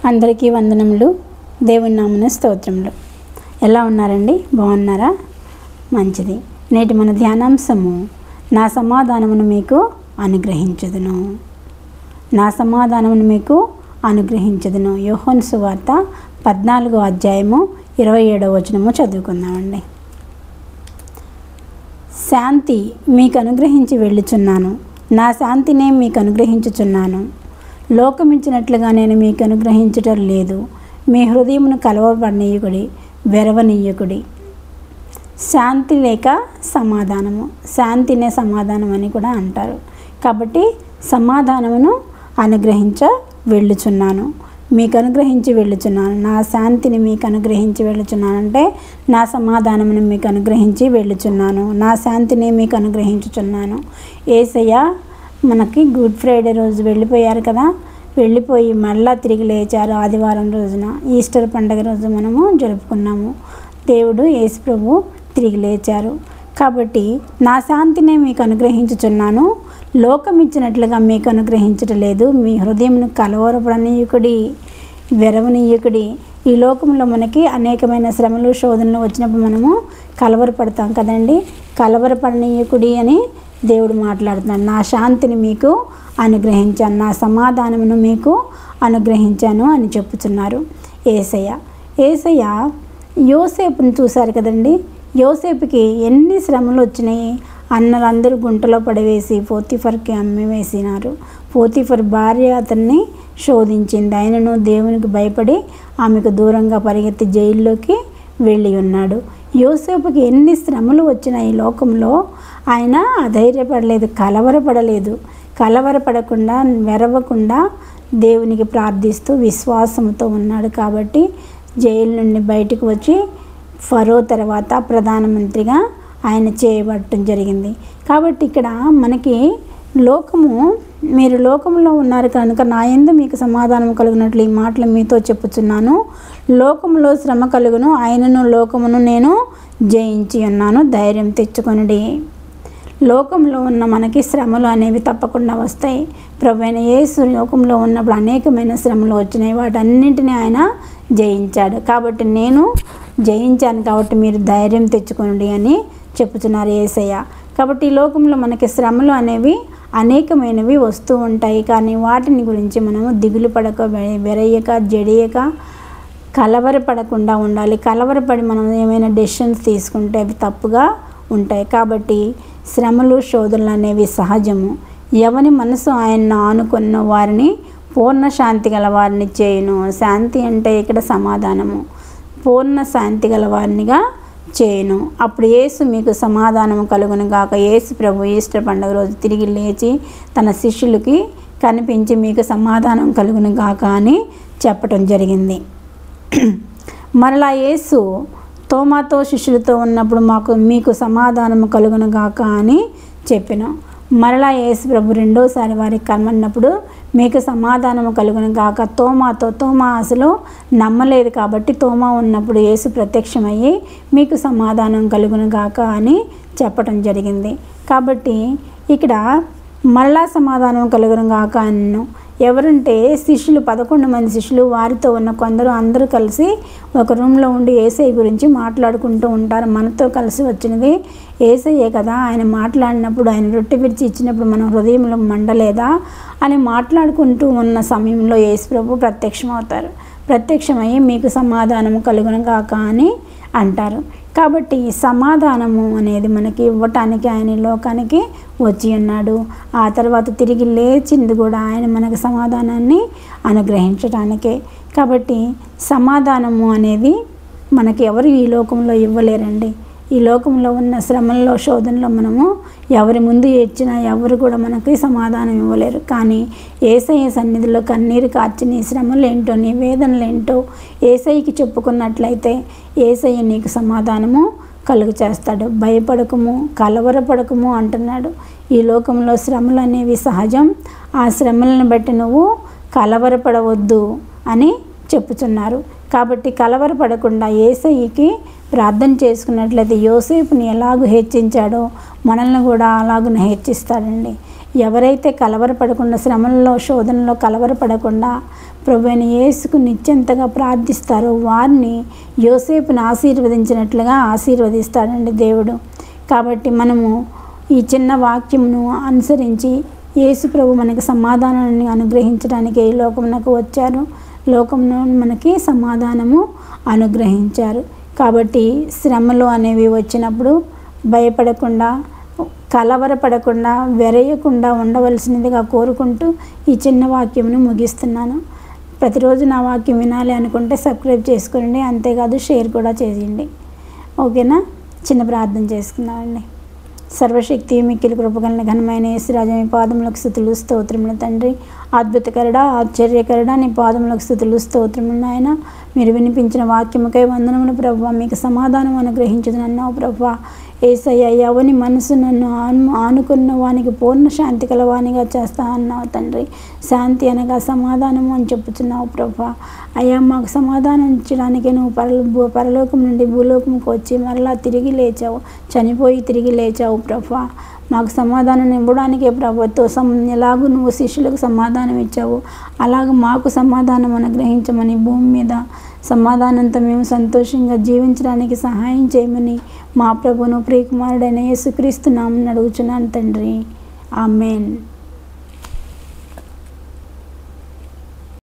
అందరికీ వందనములు. దేవుని నామమున స్తోత్రములు. ఎలా ఉన్నారండి? బాగున్నారా? మంచిది. నేటి మన ధ్యానాంశము, నా సమాధానమును మీకు అనుగ్రహించుదును. నా సమాధానమును మీకు అనుగ్రహించుదును. యోహాను సువార్త 14వ అధ్యాయము 27వ వచనము చదువుకుందామండి. శాంతి మీకు అనుగ్రహించి వెళ్ళుచున్నాను, నా శాంతినే మీకు అనుగ్రహించుచున్నాను. లోకమిచ్చినట్లుగా నేను మీకు అనుగ్రహించటం లేదు. మీ హృదయమును కలవబడనీయకుడి, వెరవనీయకుడి. శాంతి లేక సమాధానము, శాంతినే సమాధానం అని కూడా అంటారు. కాబట్టి సమాధానమును అనుగ్రహించ వెళ్ళుచున్నాను, మీకు అనుగ్రహించి వెళ్ళుచున్నాను. నా శాంతిని మీకు అనుగ్రహించి వెళ్ళుచున్నానంటే నా సమాధానమును మీకు అనుగ్రహించి వెళ్ళుచున్నాను, నా శాంతిని మీకు అనుగ్రహించుచున్నాను. యేసయ్య మనకి గుడ్ ఫ్రైడే రోజు వెళ్ళిపోయారు కదా, వెళ్ళిపోయి మళ్ళా తిరిగి లేచారు. ఆదివారం రోజున ఈస్టర్ పండుగ రోజు మనము జరుపుకున్నాము. దేవుడు యేసు ప్రభు తిరిగి లేచారు. కాబట్టి నా శాంతినే మీకు అనుగ్రహించుచున్నాను, లోకం ఇచ్చినట్లుగా మీకు అనుగ్రహించటం లేదు. మీ హృదయమును కలవరపడనీయకుడి, వెరవనీయకుడి. ఈ లోకంలో మనకి అనేకమైన శ్రమలు, శోధనలు వచ్చినప్పుడు మనము కలవరపడతాం కదండి. కలవరపడనీయకుడి అని దేవుడు మాట్లాడుతున్నాడు. నా శాంతిని మీకు అనుగ్రహించాను, నా సమాధానమును మీకు అనుగ్రహించాను అని చెప్పుచున్నారు యేసయ్య. యోసేపుని చూశారు కదండి. యోసేపుకి ఎన్ని శ్రమలు వచ్చినాయి. అన్నలందరూ గుంటలో పడవేసి పోతీఫర్కి అమ్మివేసినారు. పోతీఫర్ భార్య అతన్ని శోధించింది. ఆయనను దేవునికి భయపడి ఆమెకు దూరంగా పరిగెత్తి జైల్లోకి వెళ్ళి ఉన్నాడు. యోసేపుకి ఎన్ని శ్రమలు వచ్చినాయి. ఈ లోకంలో ఆయన అధైర్యపడలేదు, కలవరపడకుండా వెరవకుండా దేవునికి ప్రార్థిస్తూ విశ్వాసంతో ఉన్నాడు. కాబట్టి జైలు నుండి బయటకు వచ్చి ఫరో తర్వాత ప్రధానమంత్రిగా ఆయన చేయబడటం జరిగింది. కాబట్టి ఇక్కడ మనకి మీరు లోకంలో ఉన్నారు కనుక నా యందు మీకు సమాధానం కలుగునట్లు ఈ మాటలు మీతో చెప్పుచున్నాను. లోకంలో శ్రమ కలుగును, ఆయనను లోకమును నేను జయించి ఉన్నాను, ధైర్యం తెచ్చుకొనుడి. లోకంలో ఉన్న మనకి శ్రమలు అనేవి తప్పకుండా వస్తాయి. ప్రభువైన యేసు లోకంలో ఉన్నప్పుడు అనేకమైన శ్రమలు వచ్చినాయి. వాటన్నింటినీ ఆయన జయించాడు. కాబట్టి నేను జయించాను, కాబట్టి మీరు ధైర్యం తెచ్చుకోండి అని చెప్పుతున్నారు యేసయ్య. కాబట్టి ఈ లోకంలో మనకి శ్రమలు అనేవి అనేకమైనవి వస్తూ ఉంటాయి. కానీ వాటిని గురించి మనము దిగులు పడక, వెరయ్యక, జడియక, కలవరపడకుండా ఉండాలి. కలవరపడి మనం ఏమైనా డెసిషన్స్ తీసుకుంటే అవి తప్పుగా ఉంటాయి. కాబట్టి శ్రమలు, శోధనలు అనేవి సహజము. ఎవని మనసు ఆయన్ను ఆనుకున్న వారిని పూర్ణ శాంతి గల వారిని చేయును. శాంతి అంటే ఇక్కడ సమాధానము. పూర్ణ శాంతి గల వారినిగా చేయును. అప్పుడు యేసు మీకు సమాధానము కలుగును గాక. యేసు ప్రభు ఈస్టర్ పండుగ రోజు తిరిగి లేచి తన శిష్యులకి కనిపించి మీకు సమాధానం కలుగును గాక అని చెప్పటం జరిగింది. మరలా యేసు తోమాతో శిష్యులతో ఉన్నప్పుడు మీకు సమాధానము కలుగును గాక అని చెప్పిన. మరలా యేసు ప్రభు రెండోసారి వారికి కనమన్నప్పుడు మీకు సమాధానము కలుగును గాక. తోమా అసలు నమ్మలేదు కాబట్టి తోమా ఉన్నప్పుడు యేసు ప్రత్యక్షమయ్యి మీకు సమాధానం కలుగును గాక అని చెప్పటం జరిగింది. కాబట్టి ఇక్కడ మరలా సమాధానం కలుగును గాక అన్ను. ఎవరంటే శిష్యులు, 11 మంది శిష్యులు, వారితో ఉన్న అందరూ కలిసి ఒక రూమ్లో ఉండి యేసయ్య గురించి మాట్లాడుకుంటూ ఉంటారు. మనతో కలిసి వచ్చినది యేసయ్యే కదా, ఆయన మాట్లాడినప్పుడు, ఆయన రొట్టె విరిచి ఇచ్చినప్పుడు మన హృదయంలో మండలేదా అని మాట్లాడుకుంటూ ఉన్న సమయంలో యేసు ప్రభు ప్రత్యక్షమవుతారు. ప్రత్యక్షమయ్యి మీకు సమాధానము కలుగును గాక అని అంటారు. కాబట్టి ఈ సమాధానము అనేది మనకి ఇవ్వటానికి ఆయన లోకానికి వచ్చి ఉన్నాడు. ఆ తర్వాత తిరిగి లేచింది కూడా ఆయన మనకు సమాధానాన్ని అనుగ్రహించడానికే. కాబట్టి సమాధానము అనేది మనకి ఎవరు ఈ లోకంలో ఇవ్వలేరండి. ఈ లోకంలో ఉన్న శ్రమల్లో, శోధనలో మనము ఎవరి ముందు ఏడ్చినా ఎవరు కూడా మనకి సమాధానం ఇవ్వలేరు. కానీ యేసయ్య సన్నిధిలో కన్నీరు కార్చి నీ శ్రమలు ఏంటో, నీ వేదనలు ఏంటో యేసయ్యకి చెప్పుకున్నట్లయితే యేసయ్య నీకు సమాధానము కలుగు చేస్తాడు. భయపడకము, కలవరపడకము అంటున్నాడు. ఈ లోకంలో శ్రమలు అనేవి సహజం. ఆ శ్రమలను బట్టి నువ్వు కలవరపడవద్దు అని చెప్పుచున్నారు. కాబట్టి కలవరపడకుండా యేసయ్యకి ప్రార్థన చేసుకున్నట్లయితే యోసేపుని ఎలాగూ హెచ్చించాడో మనల్ని కూడా అలాగనే హెచ్చిస్తాడండి. ఎవరైతే కలవరపడకుండా, శ్రమల్లో, శోధనలో కలవరపడకుండా ప్రభువైన యేసుకు నిత్యంతగా ప్రార్థిస్తారో వారిని యోసేపును ఆశీర్వదించినట్లుగా ఆశీర్వదిస్తాడండి దేవుడు. కాబట్టి మనము ఈ చిన్న వాక్యమును అనుసరించి యేసు ప్రభు మనకి సమాధానాన్ని అనుగ్రహించడానికి ఈ లోకమునకు వచ్చారు. లోకంలో మనకి సమాధానము అనుగ్రహించారు. కాబట్టి శ్రమలు అనేవి వచ్చినప్పుడు భయపడకుండా, కలవరపడకుండా, వెరయకుండా ఉండవలసినదిగా కోరుకుంటూ ఈ చిన్న వాక్యమును ముగిస్తున్నాను. ప్రతిరోజు నా వాక్యం వినాలి అనుకుంటే సబ్స్క్రైబ్ చేసుకోండి, అంతేకాదు షేర్ కూడా చేయండి. ఓకేనా? చిన్న ప్రార్థన చేసుకుందామండి. సర్వశక్తి మిక్కిలి కృపగలన ఘనమైన యేసురాజా, మీ పాదములకు స్తుతులు స్తోత్రములు తండ్రి. అద్భుతకరుడా, ఆశ్చర్యకరుడా, నీ పాదములకు స్తుతులు స్తోత్రములు నాయన. మీరు వినిపించిన వాక్యముకై వందనములు ప్రభువా. మీకు సమాధానం అనుగ్రహించుదనన్నావు ప్రభువా. యేసయ్య, ఎవని మనసు నన్ను ఆనుకున్న వానికి పూర్ణ శాంతి కలవానిగా చేస్తా అన్నావు తండ్రి. శాంతి అనగా సమాధానము అని చెప్పుచున్నావు ప్రభువా. అయ్యా, మాకు సమాధానం ఇచ్చడానికి నువ్వు పరలోకం నుండి భూలోకంకి వచ్చి మరలా తిరిగి లేచావు, చనిపోయి తిరిగి లేచావు ప్రభువా. మాకు సమాధానం ఇవ్వడానికే ప్రభుత్వ ఎలాగూ నువ్వు శిష్యులకు సమాధానం ఇచ్చావు, అలాగ మాకు సమాధానం అనుగ్రహించమని, భూమి మీద సమాధానంతో మేము సంతోషంగా జీవించడానికి సహాయం చేయమని మా ప్రభువును ప్రియకుమారుడైన యేసుక్రీస్తు నామమున అడుగుచున్నాను తండ్రి. ఆమేన్.